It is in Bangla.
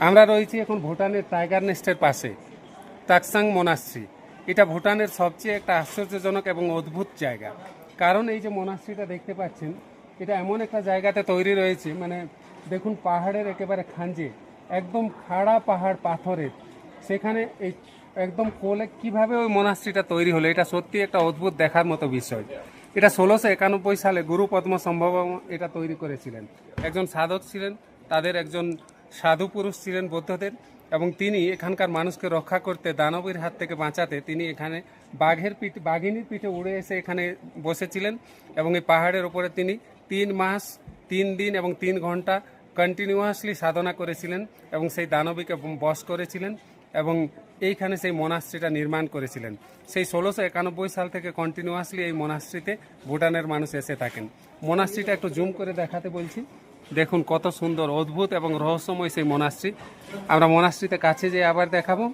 আমরা রয়েছি এখন ভুটানের টাইগার নেস্টের পাশে তাকসাং মোনাস্ট্রি। এটা ভুটানের সবচেয়ে একটা আশ্চর্যজনক এবং অদ্ভুত জায়গা। কারণ এই যে মোনাস্ট্রিটা দেখতে পাচ্ছেন, এটা এমন একটা জায়গাতে তৈরি রয়েছে, মানে দেখুন পাহাড়ের একেবারে খাঁজে, একদম খাড়া পাহাড় পাথরের, সেখানে এই একদম কোলে কিভাবে ওই মোনাস্ট্রিটা তৈরি হলো, এটা সত্যি একটা অদ্ভুত দেখার মতো বিষয়। এটা 1691 সালে গুরু পদ্মসম্ভব এটা তৈরি করেছিলেন। একজন সাধক ছিলেন, তাদের একজন সাধু পুরুষ ছিলেন বৌদ্ধদের, এবং তিনি এখানকার মানুষকে রক্ষা করতে, দানবের হাত থেকে বাঁচাতে তিনি এখানে বাঘিনীর পিঠে উড়ে এসে এখানে বসেছিলেন। এবং এই পাহাড়ের ওপরে তিনি 3 মাস 3 দিন এবং 3 ঘন্টা কন্টিনিউয়াসলি সাধনা করেছিলেন এবং সেই দানবীকে বশ করেছিলেন এবং এইখানে সেই মোনাস্ট্রিটা নির্মাণ করেছিলেন। সেই 1691 সাল থেকে কন্টিনিউয়াসলি এই মোনাস্ট্রিতে ভুটানের মানুষ এসে থাকেন। মোনাস্ট্রিটা একটু জুম করে দেখাতে বলছি। দেখুন কত সুন্দর, অদ্ভুত এবং রহস্যময় সেই মোনাস্ট্রি। আমরা মোনাস্ট্রিতে কাছে যেয়ে আবার দেখাবো।